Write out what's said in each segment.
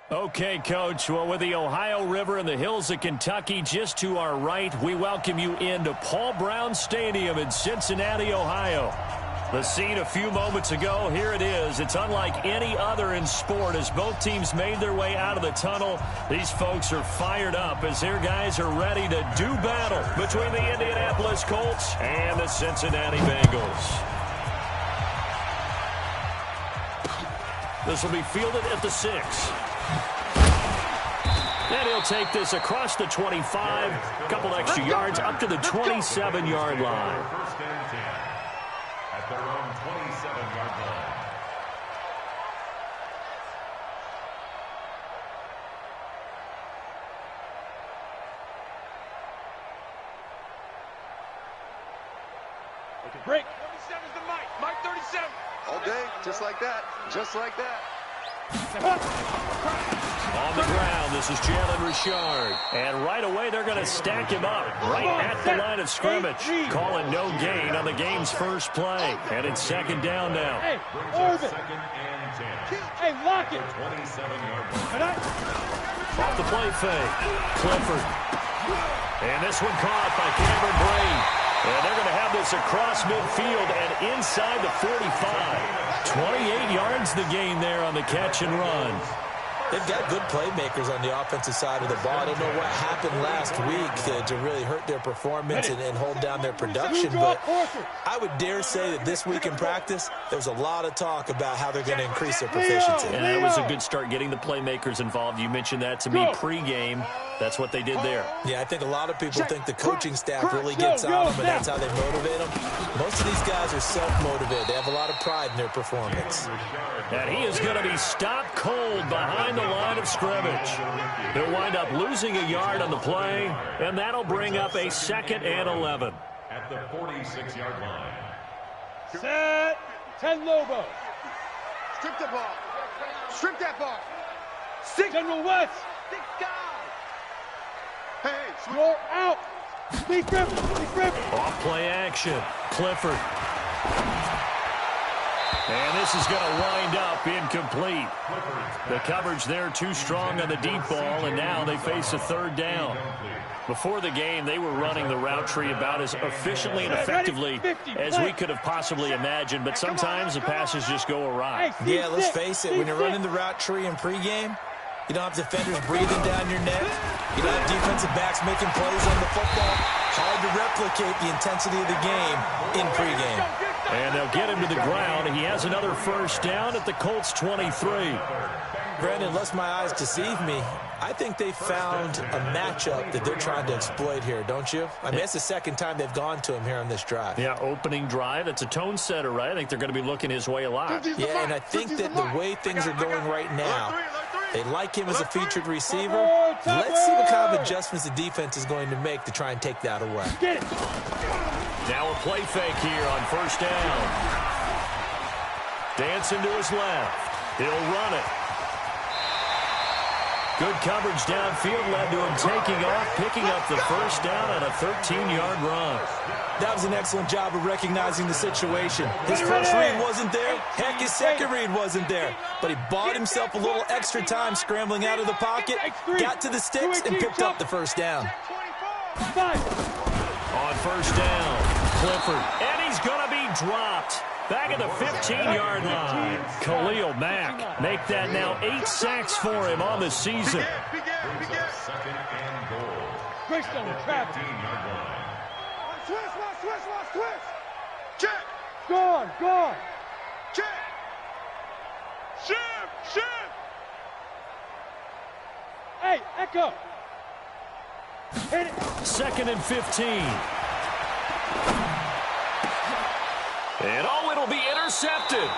Okay, Coach. Well, with the Ohio River and the hills of Kentucky just to our right, we welcome you into Paul Brown Stadium in Cincinnati, Ohio. The scene a few moments ago, here it is. It's unlike any other in sport as both teams made their way out of the tunnel. These folks are fired up as their guys are ready to do battle between the Indianapolis Colts and the Cincinnati Bengals. This will be fielded at the 6. And he'll take this across the 25, a couple extra yards up to the 27-yard line. First and 10 at their own 27-yard line. Break. 37's the Mike. Mike 37. All day, just like that. Just like that. On the ground, this is Jalen Richard. And right away, they're going to stack him up right at the line of scrimmage. Calling no gain on the game's first play. And it's second down now. Hey, Orbit. Hey, lock it. 27-yard line. Off the play fake. Clifford. And this one caught by Cameron Brate. And they're going to have this across midfield and inside the 45. 28 yards the gain there on the catch and run. They've got good playmakers on the offensive side of the ball. I don't know what happened last week to really hurt their performance and hold down their production, but I would dare say that this week in practice, there's a lot of talk about how they're going to increase their proficiency. And that was a good start getting the playmakers involved. You mentioned that to me pregame. That's what they did there. Yeah, I think a lot of people think the coaching staff really gets on them, and that's how they motivate them. Most of these guys are self-motivated. They have a lot of pride in their performance. And he is going to be stopped cold behind the line of scrimmage. He'll wind up losing a yard on the play, and that'll bring up a 2nd and 11. At the 46-yard line. Set. 10 Lobo. Strip the ball. Strip that ball. 6 General West. 6 guys. Hey, You're out. Be grip. Be grip. Off play action. Clifford. And this is going to wind up incomplete. The coverage there too strong on the deep ball, and now they face a 3rd down. Before the game, they were running the route tree about as efficiently and effectively as we could have possibly imagined, but sometimes the passes just go awry. Yeah, let's face it, when you're running the route tree in pregame, you don't have defenders breathing down your neck. You don't have defensive backs making plays on the football. Hard to replicate the intensity of the game in pregame. And they'll get him to the ground. He has another 1st down at the Colts 23. Brandon, unless my eyes deceive me, I think they found a matchup that they're trying to exploit here, don't you? I mean, it's the 2nd time they've gone to him here on this drive. Yeah, opening drive. It's a tone setter, right? I think they're going to be looking his way a lot. Yeah, and I think that the way things are going right now, they like him as a featured receiver. Let's see what kind of adjustments the defense is going to make to try and take that away. Now a play fake here on 1st down. Dancing to his left. He'll run it. Good coverage downfield led to him taking off, picking up the 1st down on a 13-yard run. That was an excellent job of recognizing the situation. His first read wasn't there. Heck, his second read wasn't there. But he bought himself a little extra time scrambling out of the pocket, got to the sticks, and picked up the 1st down. On 1st down, Clifford. And he's going to be dropped. Back at the 15-yard line. Khalil Mack make that now 8 sacks for him on the season. Second and goal. Greystone trap. 15-yard line. Switch. Check. Gone. Check. Shift. Hey, Echo. Hit it. 2nd and 15. And it'll be intercepted.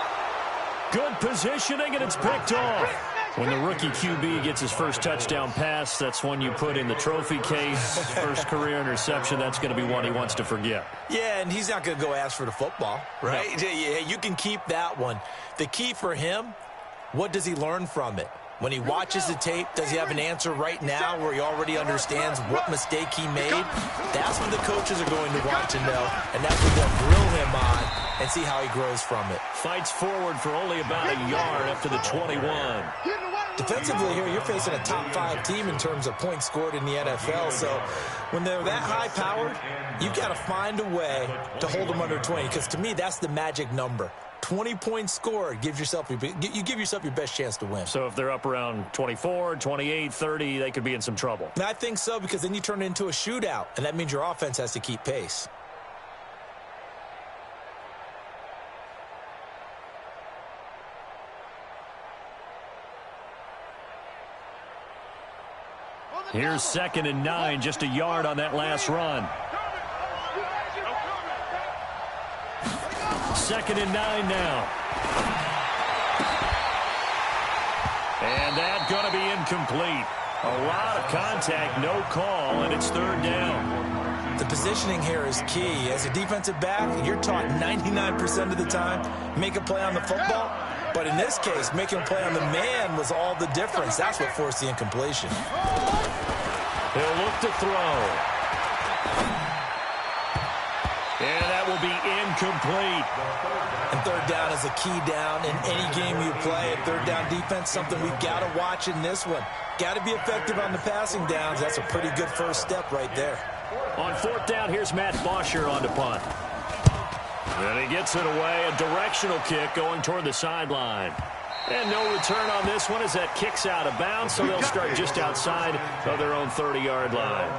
Good positioning, and it's picked off. When the rookie QB gets his first touchdown pass, that's one you put in the trophy case. First career interception, that's going to be one he wants to forget. Yeah, and he's not going to go ask for the football, right? No. Yeah, you can keep that one. The key for him, what does he learn from it? When he watches the tape, does he have an answer right now where he already understands what mistake he made? That's what the coaches are going to want to know, and that's what they'll grill him on and see how he grows from it. Fights forward for only about a yard up to the 21. Defensively here, you're facing a top 5 team in terms of points scored in the NFL, so when they're that high-powered, you've got to find a way to hold them under 20, because to me, that's the magic number. 20 points scored, you give yourself your best chance to win. So if they're up around 24, 28, 30, they could be in some trouble. I think so, because then you turn it into a shootout, and that means your offense has to keep pace. Here's 2nd and 9, just a yard on that last run. 2nd and 9 now. And that's going to be incomplete. A lot of contact, no call, and it's 3rd down. The positioning here is key. As a defensive back, you're taught 99% of the time, make a play on the football. But in this case, making a play on the man was all the difference. That's what forced the incompletion. He'll look to throw. And that will be incomplete. And 3rd down is a key down in any game you play. And 3rd down defense, something we've got to watch in this one. Got to be effective on the passing downs. That's a pretty good first step right there. On 4th down, here's Matt Bosher on the punt. And he gets it away. A directional kick going toward the sideline. And no return on this one as that kicks out of bounds, so they'll start just outside of their own 30-yard line.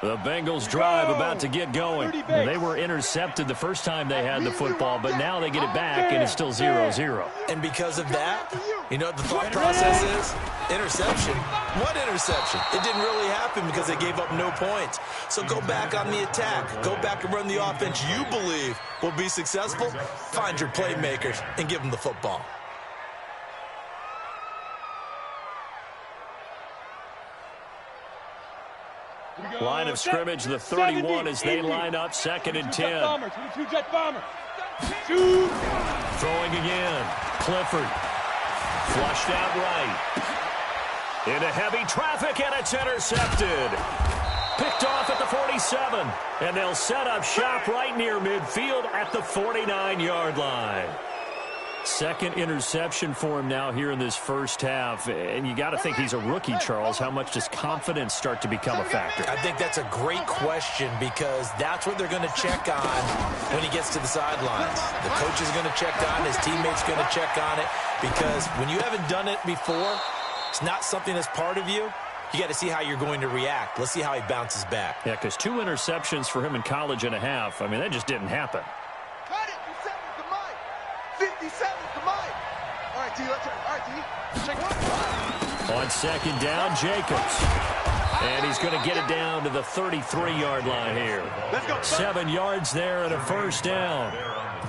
The Bengals drive about to get going. They were intercepted the first time they had the football, but now they get it back, and it's still 0-0. And because of that, you know what the thought process is? Interception. What interception? It didn't really happen because they gave up no points. So go back on the attack. Go back and run the offense you believe will be successful. Find your playmakers and give them the football. Line of scrimmage, the 31 as they line up, 2nd and 10. Throwing again. Clifford. Flushed out right. Into heavy traffic, and it's intercepted. Picked off at the 47. And they'll set up shop right near midfield at the 49-yard line. 2nd interception for him now here in this first half. And you got to think he's a rookie, Charles. How much does confidence start to become a factor? I think that's a great question because that's what they're going to check on when he gets to the sidelines. The coach is going to check on, his teammates going to check on it, because when you haven't done it before, it's not something that's part of you. You got to see how you're going to react. Let's see how he bounces back. Yeah, because 2 interceptions for him in college and a half. I mean, that just didn't happen. 57 to mine. All right, D, let's go. All right, D. Check one. On 2nd down, Jacobs. And he's going to get it down to the 33-yard line here. Let's go. 7 yards there and a first down.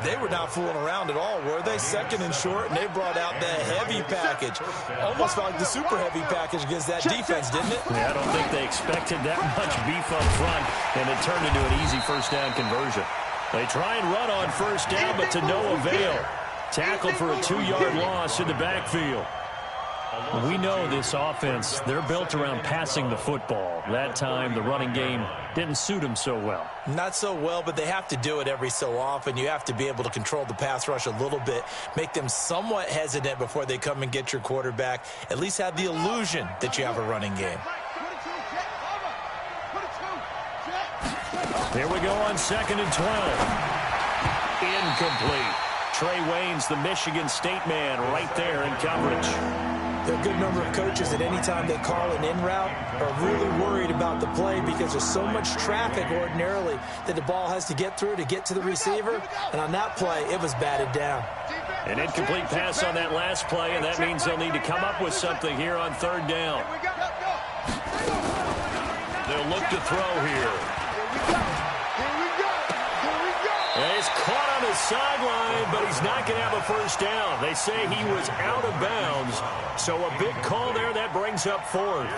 They were not fooling around at all, were they? 2nd and short, and they brought out the heavy package. Almost felt like the super heavy package against that defense, didn't it? Yeah, I don't think they expected that much beef up front, and it turned into an easy first down conversion. They try and run on first down, but to no avail. Tackled for a 2-yard loss in the backfield. We know this offense, they're built around passing the football. That time, the running game didn't suit them so well. Not so well, but they have to do it every so often. You have to be able to control the pass rush a little bit, make them somewhat hesitant before they come and get your quarterback. At least have the illusion that you have a running game. Here we go on 2nd and 12. Incomplete. Trey Wayne's the Michigan State man right there in coverage. There are a good number of coaches at any time they call an in route are really worried about the play because there's so much traffic ordinarily that the ball has to get through to get to the receiver. And on that play, it was batted down. An incomplete pass on that last play, and that means they'll need to come up with something here on 3rd down. They'll look to throw here. He's caught on the sideline, but he's not going to have a first down. They say he was out of bounds, so a big call there that brings up 4th.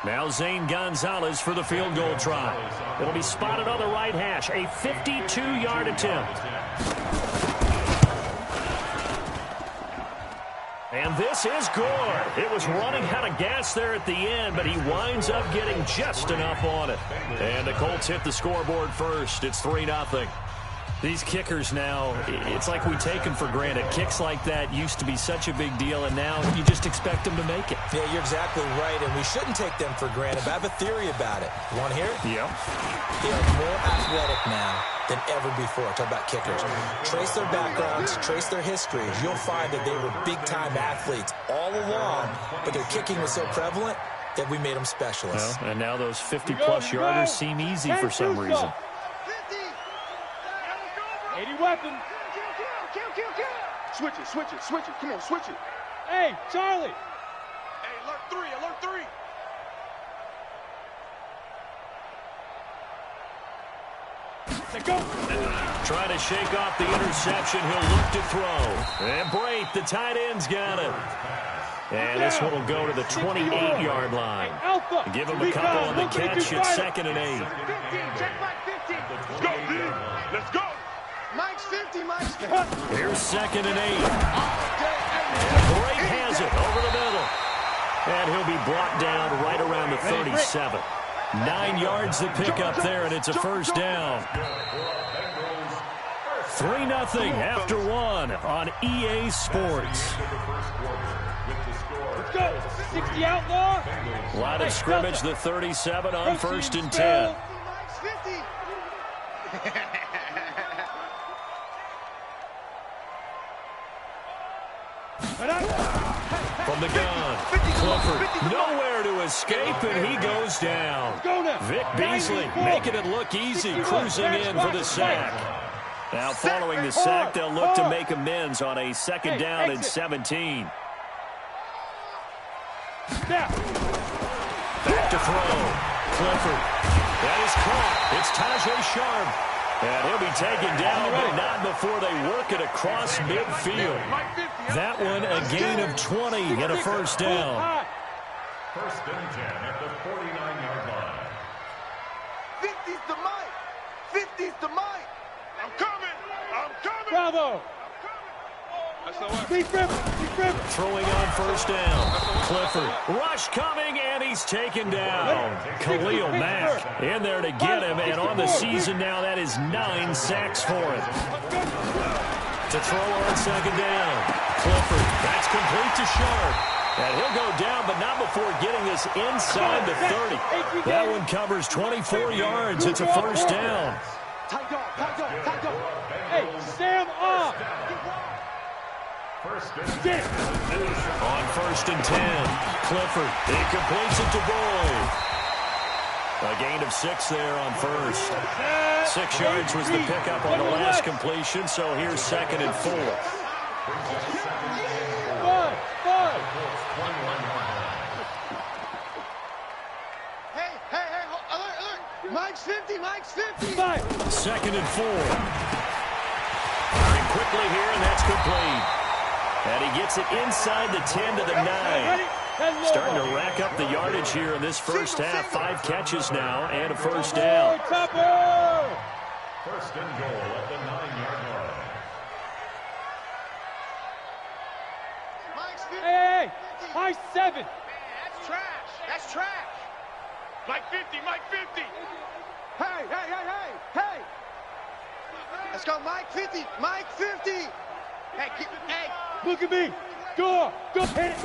Now Zane Gonzalez for the field goal try. It'll be spotted on the right hash. A 52-yard attempt. And this is good. It was running out of gas there at the end, but he winds up getting just enough on it. And the Colts hit the scoreboard first. It's 3-0. These kickers now, it's like we take them for granted. Kicks like that used to be such a big deal, and now you just expect them to make it. Yeah, you're exactly right, and we shouldn't take them for granted. But I have a theory about it. You want to hear it? Yep. They are more athletic now than ever before. Talk about kickers. Trace their backgrounds, trace their histories. You'll find that they were big-time athletes all along, but their kicking was so prevalent that we made them specialists. Well, and now those 50-plus yarders seem easy for some reason. 80 weapon. Switch it, switch it, switch it. Come on, switch it. Hey, Charlie. Hey, alert 3, alert 3. Let's go. Trying to shake off the interception. He'll look to throw. And Brate, the tight end's got it. And this one will go to the 28-yard line. Give him a couple on the catch. It's 2nd and 8. 15, check Mike 15. Let's go, dude. Let's go. Mike's 50, Mike's 50. Here's 2nd and 8. And Brate has it over the middle. And he'll be brought down right around the 37. 9 yards to pick up there, and it's a first down. 3-0 after 1 on EA Sports. Let's go. 60 outlaw. Line of scrimmage, the 37 on 1st and 10. Mike's 50. From the gun, Clifford nowhere to escape, and he goes down. Vic Beasley making it look easy, cruising in for the sack. Now following the sack, they'll look to make amends on a 2nd down and 17. Back to throw. Clifford. That is caught. It's Tajay Sharp. And he'll be taken down, but not before they work it across midfield. That one a gain of 20 and a first down. 1st and 10 at the 49-yard line. 50's the Mike. 50's the Mike. I'm coming. I'm coming. Bravo. Throwing on 1st down. Clifford. Rush coming, and he's taken down. Khalil Mack in there to get him, and on the season now, that is 9 sacks for him. To throw on 2nd down. Clifford. That's complete to Sharp. And he'll go down, but not before getting this inside the 30. That one covers 24 yards. It's a first down. Hey, Sam off. 1st and 10. On 1st and 10, Clifford. He completes it to Boyd. A gain of 6 there on 1st. 6 yards was the pickup on the last completion, so here's 2nd and 4. Hey, alert. Mike's 50, Mike's 50. 2nd and 4. Firing quickly here, and that's complete. And he gets it inside the 10 to the 9. Starting to rack up the yardage here in this first half. 5 catches now and a first down. 1st and goal at the 9-yard line. Mike's 50. Hey, high 7. Man, that's trash. That's trash. Mike 50, Mike 50. Hey. Let's go, Mike 50, Mike 50. Hey. Look at me. Go hit it.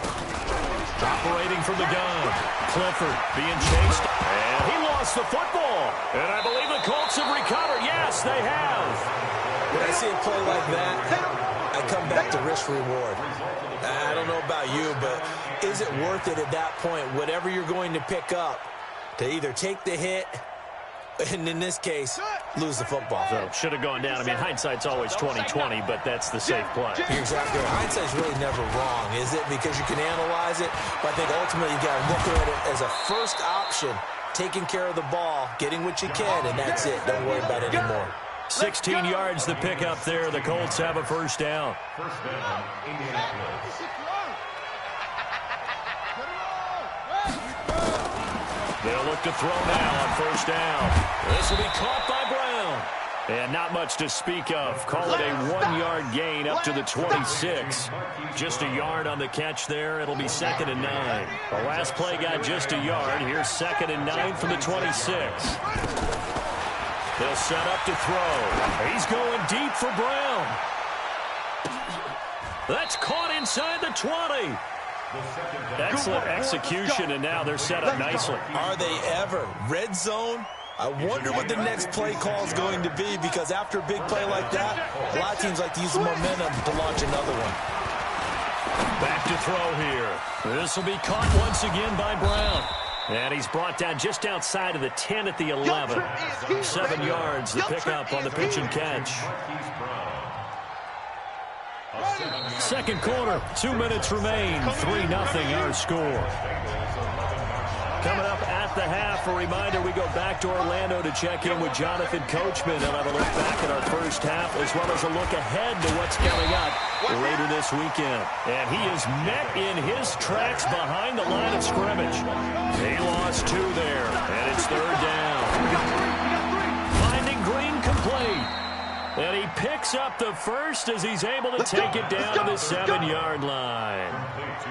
Operating from the gun. Clifford being chased. And he lost the football. And I believe the Colts have recovered. Yes, they have. When I see a play like that, I come back to risk reward. I don't know about you, but is it worth it at that point, whatever you're going to pick up, to either take the hit, and in this case, lose the football? So should have gone down. I mean, hindsight's always 20/20, but that's the safe play. You're exactly right. Hindsight's really never wrong, is it? Because you can analyze it, but I think ultimately you got to look at it as a first option, taking care of the ball, getting what you can, and that's it. Don't worry about it anymore. 16 yards the pickup there. The Colts have a first down. 1st down, Indianapolis. They'll look to throw now on first down. This will be caught by Brown. And not much to speak of. Call it a 1-yard gain up to the 26. Just a yard on the catch there. It'll be 2nd and 9. The last play got just a yard. Here's 2nd and 9 from the 26. They'll set up to throw. He's going deep for Brown. That's caught inside the 20. Excellent execution, and now they're set up nicely. Are they ever? Red zone? I wonder what the next play call is going to be, because after a big play like that, a lot of teams like to use the momentum to launch another one. Back to throw here. This will be caught once again by Brown. And he's brought down just outside of the 10 at the 11. 7 yards to pick up on the pitch and catch. Second quarter, 2 minutes remain. 3-0 our score. Coming up at the half, a reminder, we go back to Orlando to check in with Jonathan Coachman. He'll have a look back at our first half, as well as a look ahead to what's coming up later this weekend. And he is met in his tracks behind the line of scrimmage. He lost 2 there, and it's 3rd down. Finding Green complete. And he picks up the first as he's able to take it down to the 7-yard line.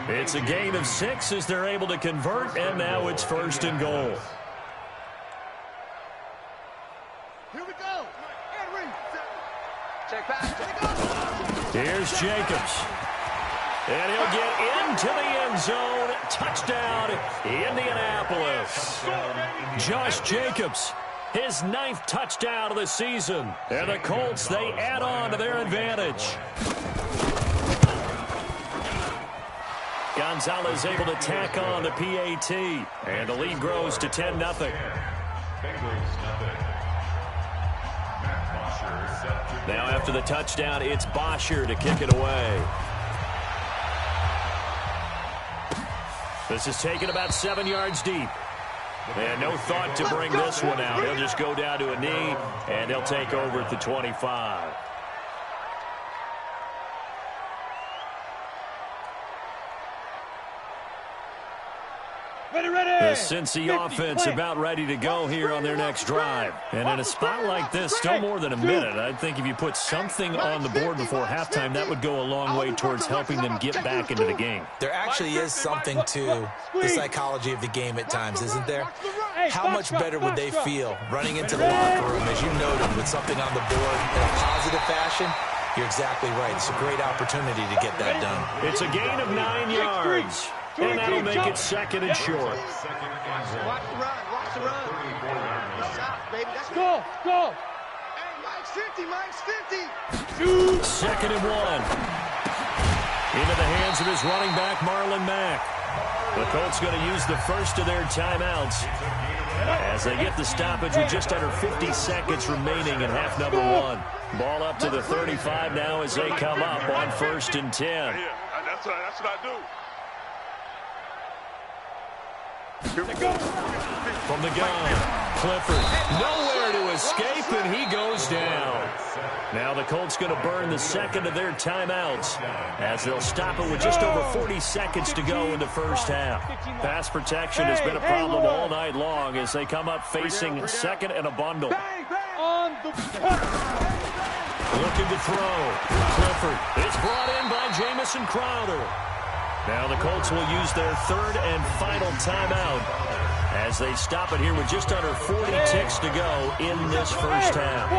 It's a gain of 6 as they're able to convert, and now it's 1st and goal. Here we go. Check back. Here's Jacobs. And he'll get into the end zone. Touchdown, Indianapolis. Josh Jacobs. His 9th touchdown of the season. And the Colts, they add on to their advantage. Gonzalez able to tack on the PAT. And the lead grows to 10-0. Now after the touchdown, it's Bosher to kick it away. This is taken about 7 yards deep. And no thought to bring this one out. He'll just go down to a knee, and they'll take over at the 25. The Cincy offense about ready to go here on their next drive. And in a spot like this, still more than a minute. I think if you put something on the board before halftime, that would go a long way towards helping them get back into the game. There actually is something to the psychology of the game at times, isn't there? How much better would they feel running into the locker room, as you noted, with something on the board in a positive fashion? You're exactly right. It's a great opportunity to get that done. It's a gain of 9 yards. And that'll make it 2nd and short. Watch the run. Watch the run. Stop, baby. That's Go. Hey, Mike's 50. 2nd and 1. Into the hands of his running back, Marlon Mack. The Colts going to use the first of their timeouts as they get the stoppage with just under 50 seconds remaining in half number 1. Ball up to the 35 now as they come up on 1st and 10. That's what I do. From the gun, Clifford nowhere to escape, and he goes down. Now the Colts going to burn the second of their timeouts as they'll stop it with just over 40 seconds to go in the first half. Pass protection has been a problem all night long as they come up facing 2nd and a bundle. Looking to throw. Clifford. It's brought in by Jamison Crowder. Now the Colts will use their 3rd and final timeout as they stop it here with just under 40 ticks to go in this first half.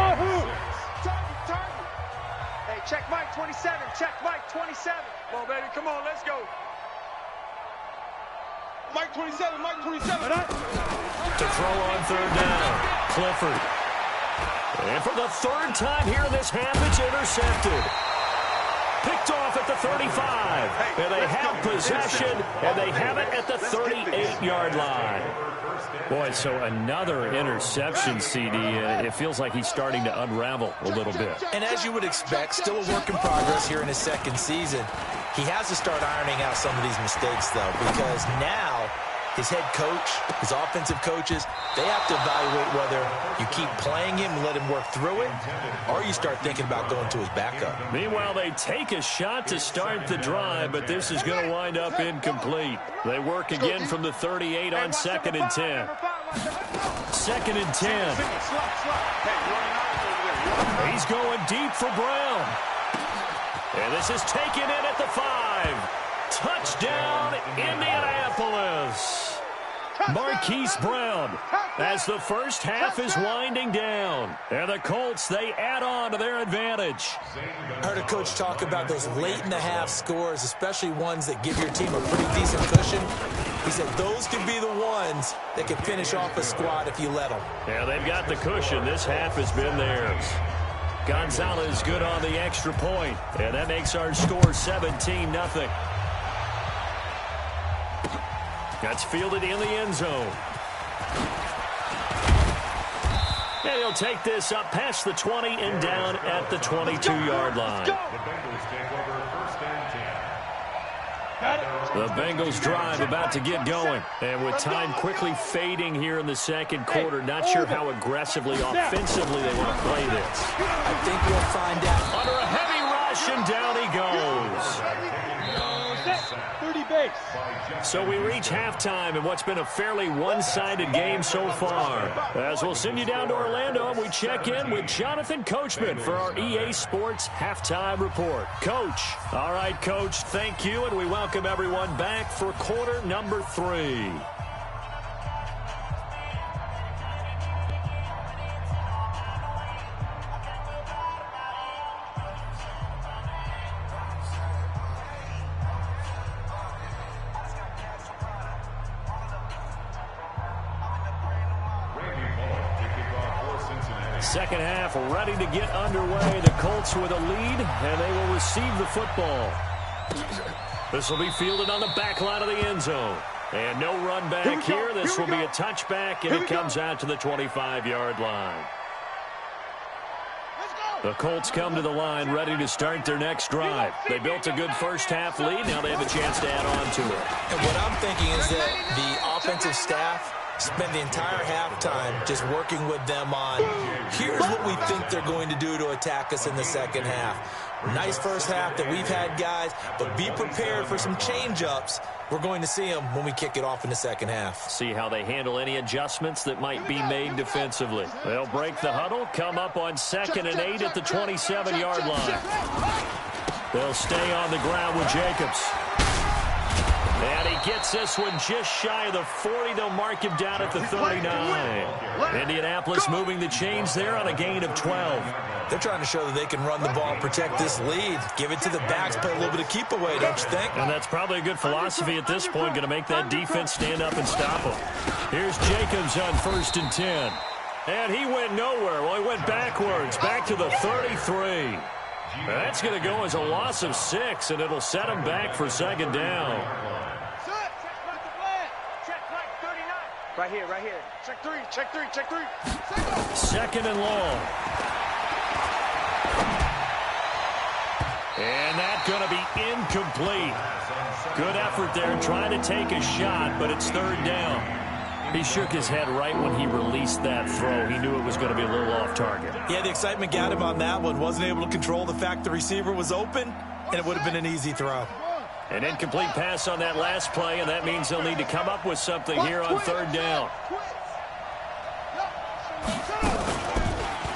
Hey, check Mike 27. Check Mike 27. Come on, baby. Come on, let's go. Mike 27. To throw on 3rd down. Clifford. And for the 3rd time here in this half, it's intercepted. Picked off at the 35, and they have possession, and they have it at the 38-yard line. Boy, so another interception, CD, and it feels like he's starting to unravel a little bit. And as you would expect, still a work in progress here in his 2nd season. He has to start ironing out some of these mistakes, though, because now his head coach, his offensive coaches, they have to evaluate whether you keep playing him and let him work through it, or you start thinking about going to his backup. Meanwhile, they take a shot to start the drive, but this is going to wind up incomplete. They work again from the 38 on 2nd and 10. 2nd and 10. He's going deep for Brown. And this is taken in at the 5. Touchdown, Indianapolis. Marquise Brown as the first half is winding down. And the Colts, they add on to their advantage. I heard a coach talk about those late-in-the-half scores, especially ones that give your team a pretty decent cushion. He said those can be the ones that can finish off a squad if you let them. Yeah, they've got the cushion. This half has been theirs. Gonzalez good on the extra point. And that makes our score 17-0. That's fielded in the end zone. And he'll take this up past the 20 and down at the 22-yard line. The Bengals take over 1st and 10. The Bengals drive about to get going. And with time quickly fading here in the second quarter, not sure how aggressively, offensively they want to play this. I think we'll find out. Under a heavy rush, and down he goes. 30 base. So we reach halftime in what's been a fairly one-sided game so far. As we'll send you down to Orlando, and we check in with Jonathan Coachman for our EA Sports Halftime Report. Coach. All right, Coach, thank you, and we welcome everyone back for quarter number 3. Second half ready to get underway. The Colts with a lead, and they will receive the football. This will be fielded on the back line of the end zone. And no run back here. This will be a touchback, and it comes out to the 25-yard line. The Colts come to the line ready to start their next drive. They built a good first half lead. Now they have a chance to add on to it. And what I'm thinking is that the offensive staff spend the entire halftime just working with them on, here's what we think they're going to do to attack us in the second half. Nice first half that we've had, guys, but be prepared for some change-ups. We're going to see them when we kick it off in the second half. See how they handle any adjustments that might be made defensively. They'll break the huddle, come up on 2nd and 8 at the 27-yard line. They'll stay on the ground with Jacobs. And he gets this one just shy of the 40. They'll mark him down at the 39. Indianapolis moving the chains there on a gain of 12. They're trying to show that they can run the ball and protect this lead. Give it to the backs, play a little bit of keep away, don't you think? And that's probably a good philosophy at this point, going to make that defense stand up and stop them. Here's Jacobs on 1st and 10. And he went nowhere. Well, he went backwards, back to the 33. That's going to go as a loss of 6, and it'll set him back for 2nd down. Right here, right here. Check 3, check 3, check 3. 2nd and long. And that's going to be incomplete. Good effort there trying to take a shot, but it's 3rd down. He shook his head right when he released that throw. He knew it was going to be a little off target. Yeah, the excitement got him on that one. Wasn't able to control the fact the receiver was open, and it would have been an easy throw. An incomplete pass on that last play, and that means they'll need to come up with something here on 3rd down.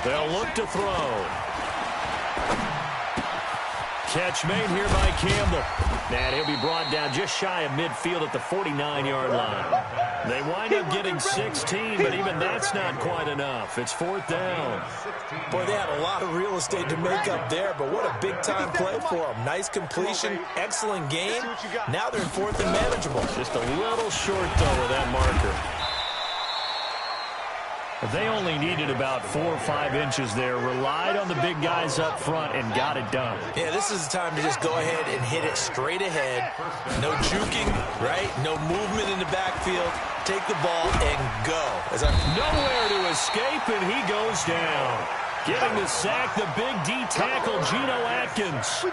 They'll look to throw. Catch made here by Campbell. And he'll be brought down just shy of midfield at the 49-yard line. They wind up getting 16, but even that's not quite enough. It's 4th down. Boy, they had a lot of real estate to make up there, but what a big-time play for them. Nice completion, excellent game. Now they're in 4th and manageable. Just a little short, though, of that marker. They only needed about 4 or 5 inches there, relied on the big guys up front, and got it done. Yeah, this is the time to just go ahead and hit it straight ahead. No juking, right? No movement in the backfield. Take the ball and go. Nowhere to escape, and he goes down. Getting the sack, the big D tackle, Geno Atkins.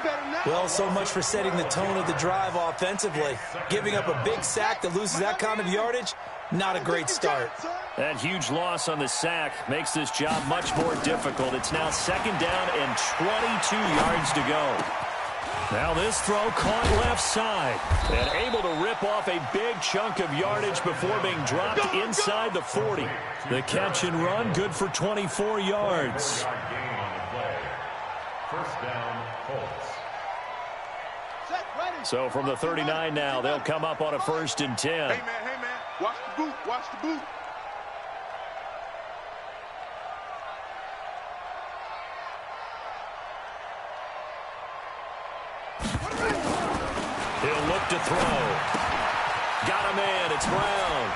Well, so much for setting the tone of the drive offensively. Giving up a big sack that loses that kind of yardage, not a great start. That huge loss on the sack makes this job much more difficult. It's now 2nd down and 22 yards to go. Now this throw caught left side and able to rip off a big chunk of yardage before being dropped inside the 40. The catch and run good for 24 yards. First down, Colts. So from the 39 now, they'll come up on a 1st and 10. Hey, man, watch the boot, watch the boot. He'll look to throw. Got a man. It's Brown.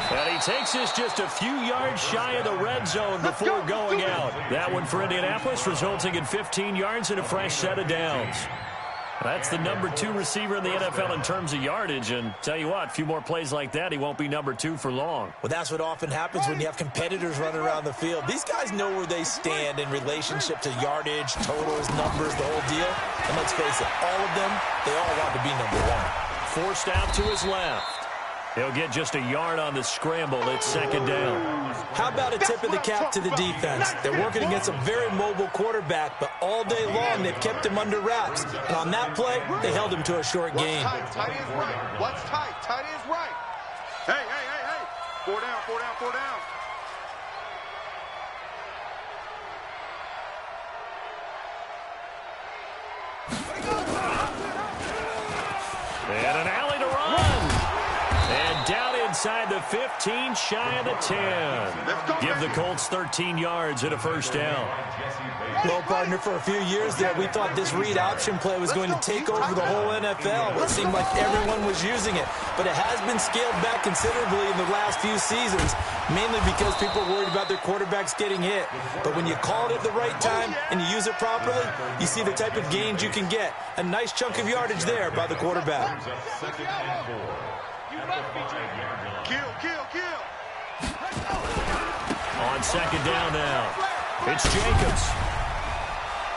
And he takes this just a few yards shy of the red zone before going out. That one for Indianapolis, resulting in 15 yards and a fresh set of downs. That's the number 2 receiver in the NFL in terms of yardage. And tell you what, a few more plays like that, he won't be number 2 for long. Well, that's what often happens when you have competitors running around the field. These guys know where they stand in relationship to yardage, totals, numbers, the whole deal. And let's face it, all of them, they all want to be number 1. Forced out to his left. He'll get just a yard on the scramble. It's 2nd down. How about a tip of the cap to the defense? They're working against a very mobile quarterback, but all day long they've kept him under wraps. And on that play, they held him to a short gain. Tight is right. What's tight? Tight is right. Hey. 4 down. And an alley to run. And down inside the 15, shy of the 10. Give the Colts 13 yards and a 1st down. Well, partner, for a few years there, we thought this read option play was going to take over the whole NFL. It seemed like everyone was using it, but it has been scaled back considerably in the last few seasons, mainly because people are worried about their quarterbacks getting hit. But when you call it at the right time and you use it properly, you see the type of gains you can get. A nice chunk of yardage there by the quarterback. Kill. On 2nd down now, it's Jacobs.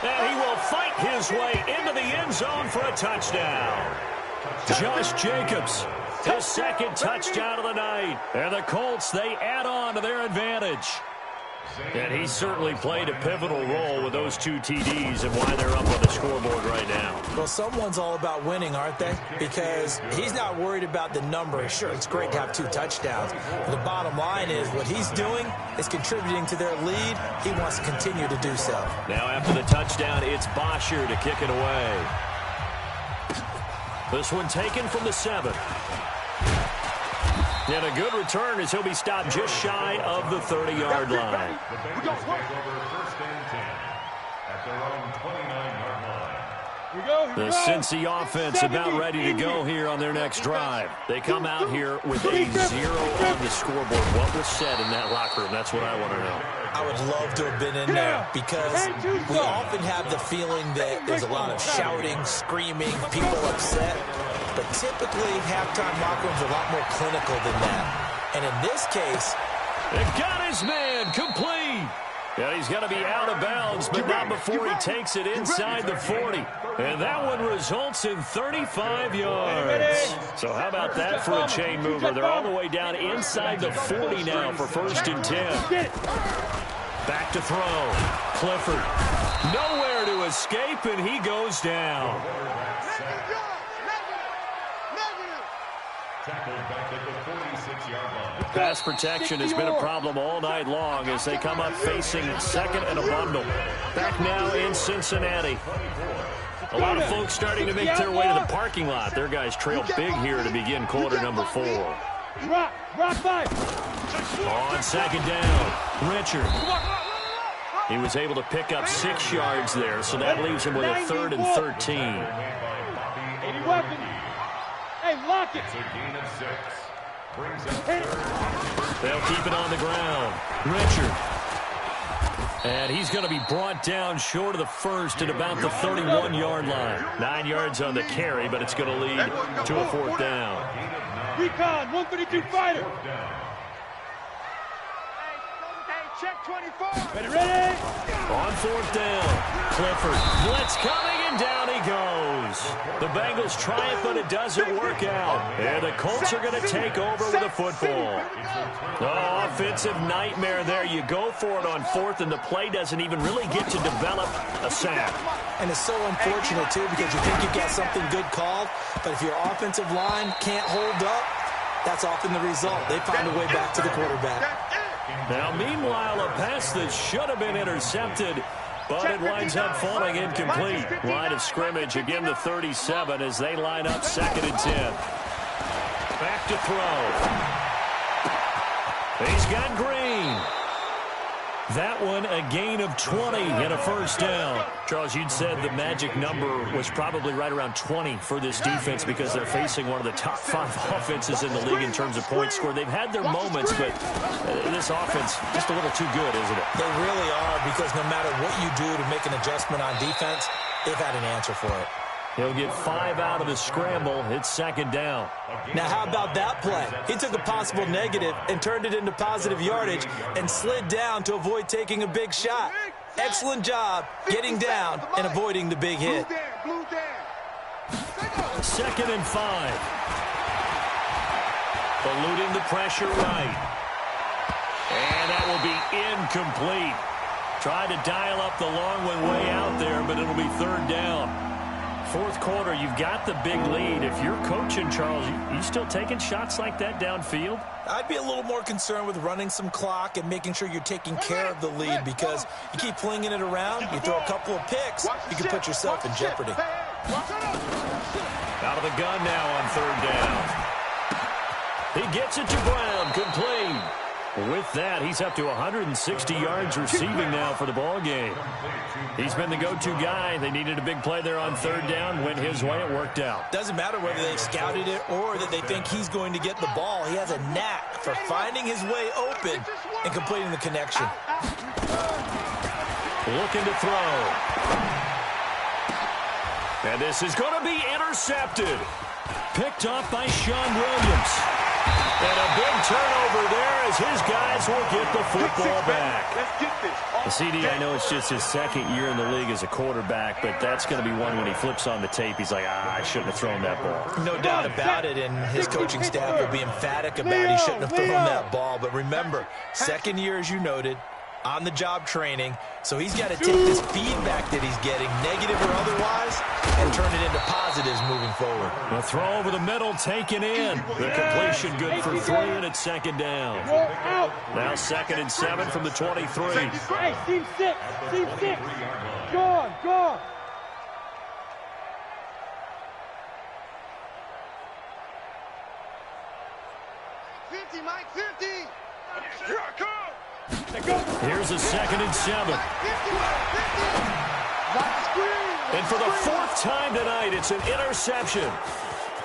And he will fight his way into the end zone for a touchdown. Josh Jacobs, his 2nd touchdown of the night. And the Colts, they add on to their advantage. And he certainly played a pivotal role with those 2 TDs and why they're up on the scoreboard right now. Well, someone's all about winning, aren't they? Because he's not worried about the number. Sure, it's great to have 2 touchdowns. But the bottom line is what he's doing is contributing to their lead. He wants to continue to do so. Now after the touchdown, it's Bosher to kick it away. This one taken from the 7. And a good return as he'll be stopped just shy of the 30-yard line. The Bengals take over 1st and 10 at their own 29-yard line. The Cincy offense about ready to go here on their next drive. They come out here with a 0 on the scoreboard. What was said in that locker room? That's what I want to know. I would love to have been in there because we often have the feeling that there's a lot of shouting, screaming, people upset. But typically, halftime locker rooms are a lot more clinical than that. And in this case, it got his man complete. And he's going to be out of bounds, but not before he takes it inside the 40. And that one results in 35 yards. So how about that for a chain mover? They're all the way down inside the 40 now for 1st and 10. Back to throw. Clifford. Nowhere to escape, and he goes down. Pass protection has been a problem all night long as they come up facing 2nd and a bundle. Back now in Cincinnati. A lot of folks starting to make their way to the parking lot. Their guys trail big here to begin quarter number 4. Rock 5. On 2nd down, Richard. He was able to pick up 6 yards there, so that leaves him with a 3rd and 13. 80 weapons. Hey, lock it. It's a gain of 6. Brings up They'll keep it on the ground. Richard. And he's going to be brought down short of the 1st at about the 31-yard line. 9 yards on the carry, but it's going to lead to a 4th down. Recon, 132 fighter. Check Ready? On fourth down, Clifford. Blitz coming, and down he goes. The Bengals try it, but it doesn't work out. And the Colts are going to take over with a football. Oh, offensive nightmare there. You go for it on fourth, and the play doesn't even really get to develop a sack. And it's so unfortunate, too, because you think you've got something good called, but if your offensive line can't hold up, that's often the result. They find a way back to the quarterback. Now, meanwhile, a pass that should have been intercepted, but it winds up falling incomplete. Line of scrimmage, again, the 37 as they line up 2nd and 10. Back to throw. He's got Green. That one, a gain of 20 and a first down. Charles, you'd said the magic number was probably right around 20 for this defense because they're facing one of the top 5 offenses in the league in terms of points scored. They've had their moments, but this offense just a little too good, isn't it? They really are, because no matter what you do to make an adjustment on defense, they've had an answer for it. He'll get 5 out of the scramble. It's 2nd down. Now, how about that play? He took a possible negative and turned it into positive yardage and slid down to avoid taking a big shot. Excellent job getting down and avoiding the big hit. 2nd and 5. Eluding the pressure right. And that will be incomplete. Tried to dial up the long one way out there, but it'll be 3rd down. 4th quarter, you've got the big lead. If you're coaching, Charles, you still taking shots like that downfield? I'd be a little more concerned with running some clock and making sure you're taking care of the lead, because you keep flinging it around, you throw a couple of picks, you can put yourself in jeopardy. Out of the gun now on 3rd down. He gets it to Brown, complete. With that, he's up to 160 yards receiving now for the ball game. He's been the go-to guy. They needed a big play there on 3rd down. Went his way. It worked out. Doesn't matter whether they've scouted it or that they think he's going to get the ball. He has a knack for finding his way open and completing the connection. Looking to throw. And this is going to be intercepted. Picked off by Sean Williams. And a big turnover there as his guys will get the football back. CD, I know it's just his 2nd year in the league as a quarterback, but that's going to be one when he flips on the tape. He's like, I shouldn't have thrown that ball. No doubt about it, and his coaching staff will be emphatic about he shouldn't have thrown that ball. But remember, 2nd year, as you noted, on-the-job training, so he's got to take this feedback that he's getting, negative or otherwise, and turn it into positives moving forward. The throw over the middle taken in. The completion good for 3, and it's 2nd down. Now 2nd and 7 from the 23. Hey, team 6. Team 6. Go on, go on. Mike 50. Here I come. Here's a 2nd and 7. And for the 4th time tonight, it's an interception.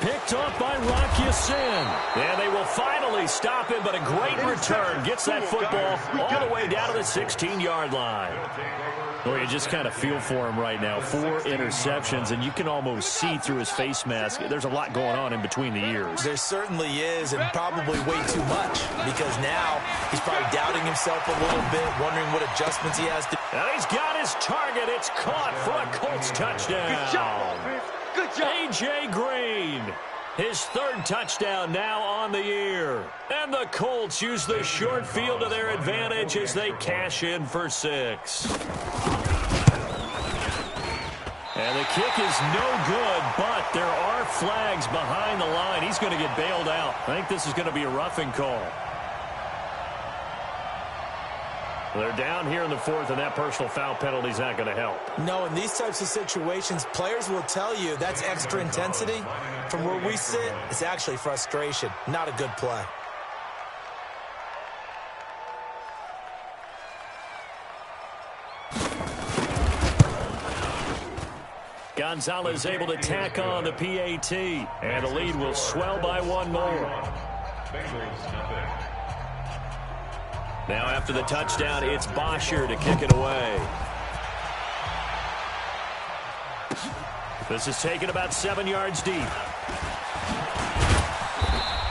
Picked off by Rock Ya-Sin. And they will finally stop him, but a great return. Gets that football all the way down to the 16-yard line. Well, you just kind of feel for him right now. 4 interceptions, and you can almost see through his face mask. There's a lot going on in between the ears. There certainly is, and probably way too much, because now he's probably doubting himself a little bit, wondering what adjustments he has to. And he's got his target. It's caught for a Colts touchdown. Good job, offense. Good job. A.J. Green, his 3rd touchdown now on the year. And the Colts use the short field to their advantage as they cash in for 6. And the kick is no good, but there are flags behind the line. He's going to get bailed out. I think this is going to be a roughing call. They're down here in the 4th, and that personal foul penalty is not going to help. No, in these types of situations, players will tell you that's extra intensity. From where we sit, it's actually frustration. Not a good play. Gonzalez able to tack on the PAT, and the lead will swell by 1 more. Now after the touchdown, it's Bosher to kick it away. This is taken about 7 yards deep.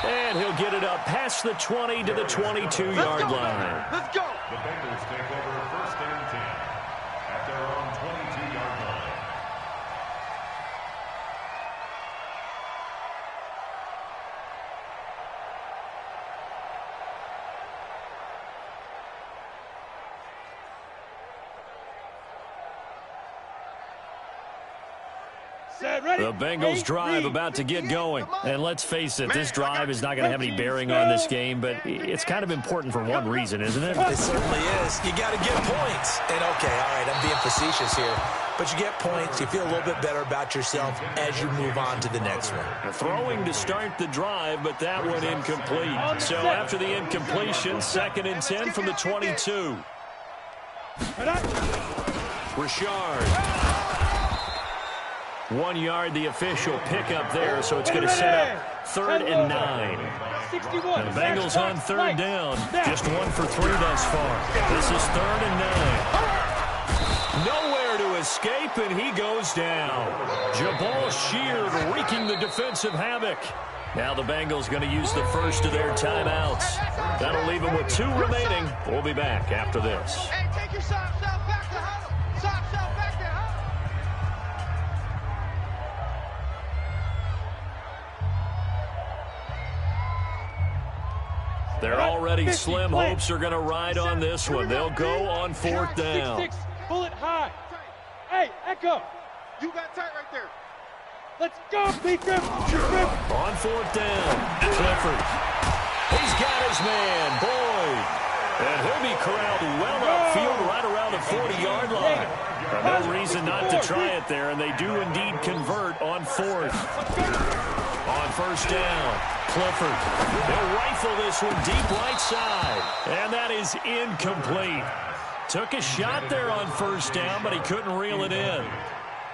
And he'll get it up past the 20 to the 22-yard line. Let's go. The Bengals take over first and 10 at their own 22-yard line. The Bengals drive about to get going. And let's face it, this drive is not going to have any bearing on this game, but it's kind of important for one reason, isn't it? It certainly is. You got to get points. And, okay, all right, I'm being facetious here. But you get points, you feel a little bit better about yourself as you move on to the next one. Throwing to start the drive, but that one incomplete. So after the incompletion, 2nd and 10 from the 22. Richard. 1 yard, the official pickup there, so it's going to set up 3rd and 9. And the Bengals on 3rd down. Just 1 for 3 thus far. This is 3rd and 9. Nowhere to escape, and he goes down. Jabal Sheard wreaking the defensive havoc. Now the Bengals going to use the first of their timeouts. That'll leave them with 2 remaining. We'll be back after this. Hey, take your socks out back to huddle. Socks out back there, huddle. They're already slim hopes are going to ride on this one. They'll go on 4th down. 6-6, bullet high. Hey, Echo. You got tight right there. Let's go, P-Grip. On 4th down, Clifford. He's got his man, Boyd. And he'll be corralled well upfield right around the 40-yard line. No reason not to try it there, and they do indeed convert on 4th. On 1st down, Clifford. He'll rifle this one deep right side. And that is incomplete. Took a shot there on 1st down, but he couldn't reel it in.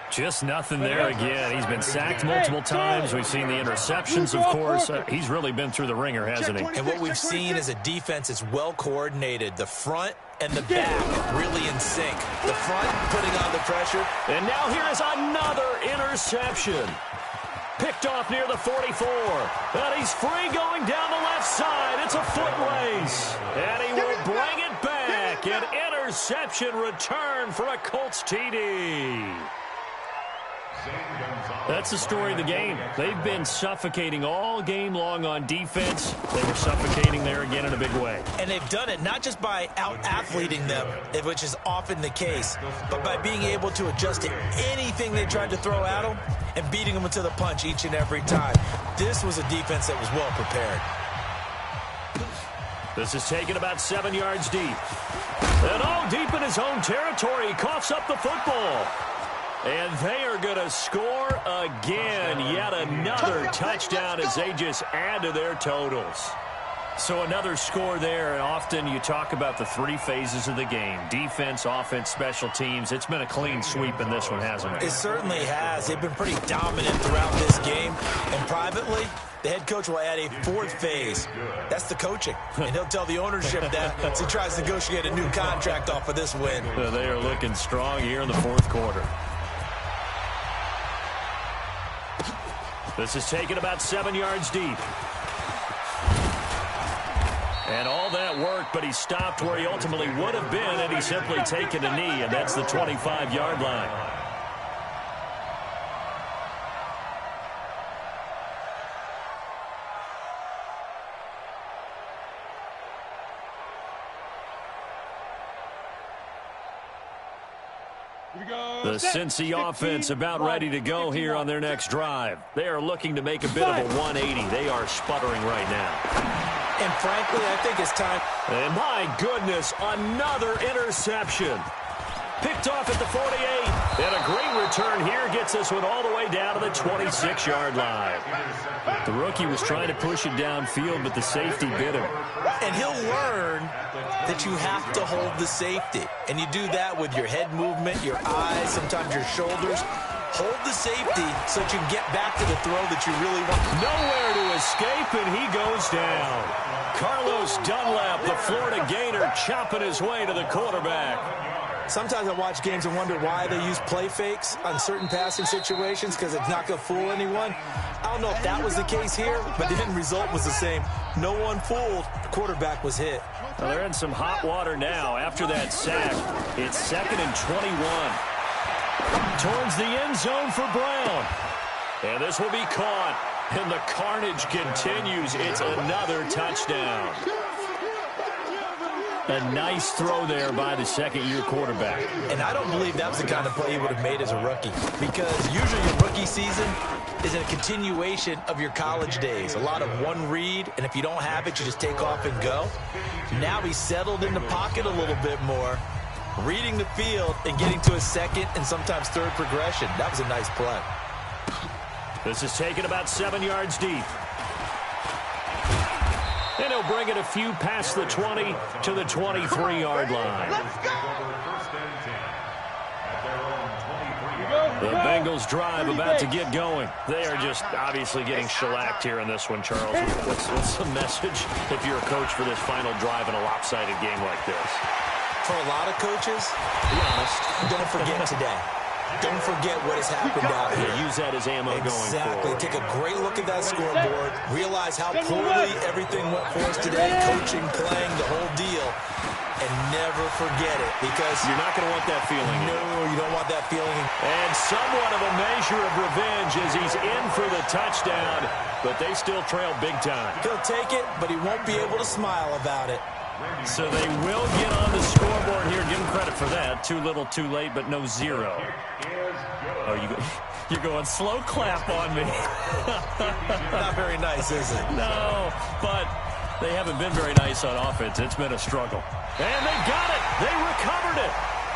Just nothing there again. He's been sacked multiple times. We've seen the interceptions, of course. He's really been through the ringer, hasn't he? And what we've seen is a defense that's well coordinated. The front and the back really in sync. The front putting on the pressure. And now here is another interception. Picked off near the 44. And he's free going down the left side. It's a foot race. And he will bring it back. An interception return for a Colts TD. That's the story of the game. They've been suffocating all game long on defense. They were suffocating there again in a big way. And they've done it not just by out-athleting them, which is often the case, but by being able to adjust to anything they tried to throw at them and beating them to the punch each and every time. This was a defense that was well prepared. This is taken about 7 yards deep. And all deep in his own territory. He coughs up the football. And they are going to score again. Yet another touchdown as they just add to their totals. So another score there, and often you talk about the 3 phases of the game. Defense, offense, special teams. It's been a clean sweep in this one, hasn't it? It certainly has. They've been pretty dominant throughout this game. And privately, the head coach will add a 4th phase. That's the coaching. And he'll tell the ownership that as he tries to negotiate a new contract off of this win. They are looking strong here in the 4th quarter. This is taken about 7 yards deep. And all that work, but he stopped where he ultimately would have been, and he's simply taken a knee, and that's the 25-yard line. The Cincy offense about ready to go here on their next drive. They are looking to make a bit of a 180. They are sputtering right now. And frankly, I think it's time. And my goodness, another interception. Picked off at the 48. And a great return here gets this one all the way down to the 26-yard line. The rookie was trying to push it downfield, but the safety bit him. And he'll learn that you have to hold the safety. And you do that with your head movement, your eyes, sometimes your shoulders. Hold the safety so that you can get back to the throw that you really want. Nowhere to escape, and he goes down. Carlos Dunlap, the Florida Gator, chopping his way to the quarterback. Sometimes I watch games and wonder why they use play fakes on certain passing situations because it's not going to fool anyone. I don't know if that was the case here, but the end result was the same. No one fooled. The quarterback was hit. Well, they're in some hot water now after that sack. It's 2nd and 21. Towards the end zone for Brown. And this will be caught. And the carnage continues. It's another touchdown. A nice throw there by the second-year quarterback. And I don't believe that was the kind of play he would have made as a rookie, because usually your rookie season is a continuation of your college days. A lot of one read, and if you don't have it, you just take off and go. Now he's settled in the pocket a little bit more, reading the field and getting to a second and sometimes third progression. That was a nice play. This is taken about 7 yards deep. And he'll bring it a few past the 20 to the 23-yard line. The Bengals drive about to get going. They are just obviously getting shellacked here in this one, Charles. What's the message if you're a coach for this final drive in a lopsided game like this? For a lot of coaches, be honest, don't forget today. Don't forget what has happened out here. Use that as ammo going forward. Exactly. Take a great look at that scoreboard. Realize how poorly everything went for us today. Coaching, playing, the whole deal. And never forget it, because you're not going to want that feeling. No, you don't want that feeling. And somewhat of a measure of revenge as he's in for the touchdown, but they still trail big time. He'll take it, but he won't be able to smile about it. So they will get on the scoreboard here. Give him credit for that. Too little, too late, but no zero. Oh, you're going slow clap on me. Not very nice, is it? No, but they haven't been very nice on offense. It's been a struggle. And they got it. They recovered it.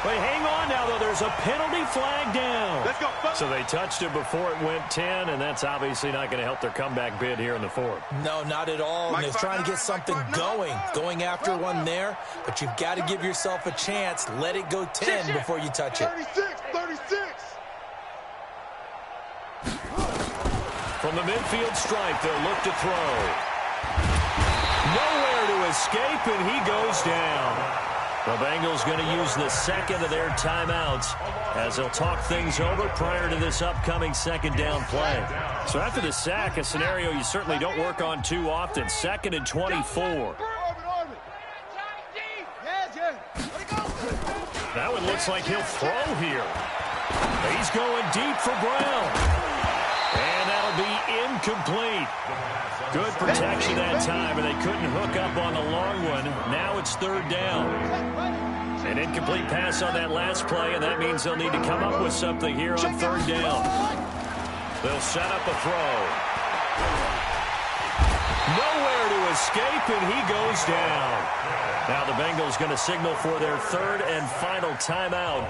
Wait, hang on now, though. There's a penalty flag down. Let's go. So they touched it before it went 10, and that's obviously not going to help their comeback bid here in the fourth. No, not at all. And they're trying to get something going after one there. But you've got to give yourself a chance. Let it go 10 before you touch it. 36. From the midfield stripe, they'll look to throw. Nowhere to escape, and he goes down. The Bengals going to use the second of their timeouts as they'll talk things over prior to this upcoming second down play. So after the sack, a scenario you certainly don't work on too often. 2nd and 24. That one looks like he'll throw here. He's going deep for Brown. And that'll be incomplete. Good protection that time, and they couldn't hook up on the long one. Now it's 3rd down. An incomplete pass on that last play, and that means they'll need to come up with something here on 3rd down. They'll set up a throw. Nowhere to escape, and he goes down. Now the Bengals going to signal for their 3rd and final timeout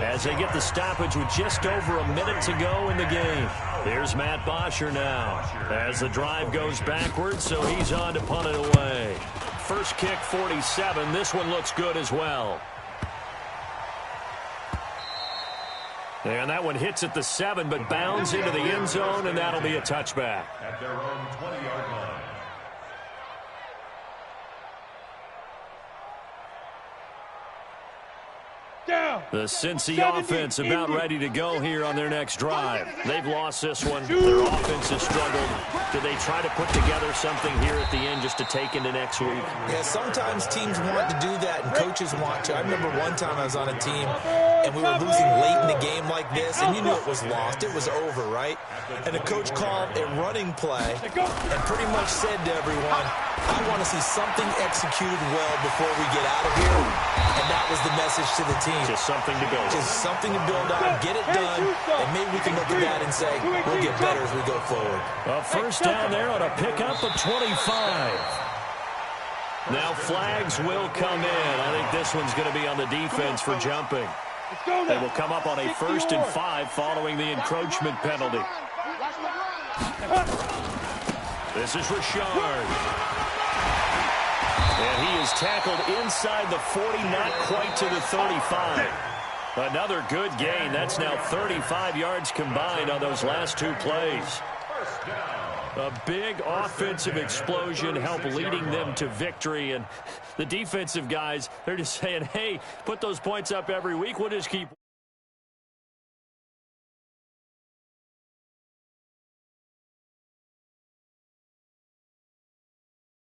as they get the stoppage with just over a minute to go in the game. Here's Matt Bosher now as the drive goes backwards, so he's on to punt it away. First kick, 47. This one looks good as well. And that one hits at the 7, but bounds into the end zone, and that'll be a touchback. At their own 20-yard line. The Cincy offense about ready to go here on their next drive. They've lost this one. Their offense has struggled. Do they try to put together something here at the end just to take into next week? Yeah, sometimes teams want to do that and coaches want to. I remember one time I was on a team and we were losing late in the game like this, and you knew it was lost. It was over, right? And the coach called a running play and pretty much said to everyone, I want to see something executed well before we get out of here. And that was the message to the team. Just something to build on. Just something to build on, get it done, and maybe we can look at that and say, we'll get better as we go forward. A first down there on a pickup of 25. Now flags will come in. I think this one's going to be on the defense for jumping. They will come up on a 1st and 5 following the encroachment penalty. This is Richard. And he is tackled inside the 40, not quite to the 35. Another good gain. That's now 35 yards combined on those last 2 plays. First down. A big offensive explosion helped leading them to victory. And the defensive guys, they're just saying, hey, put those points up every week. We'll just keep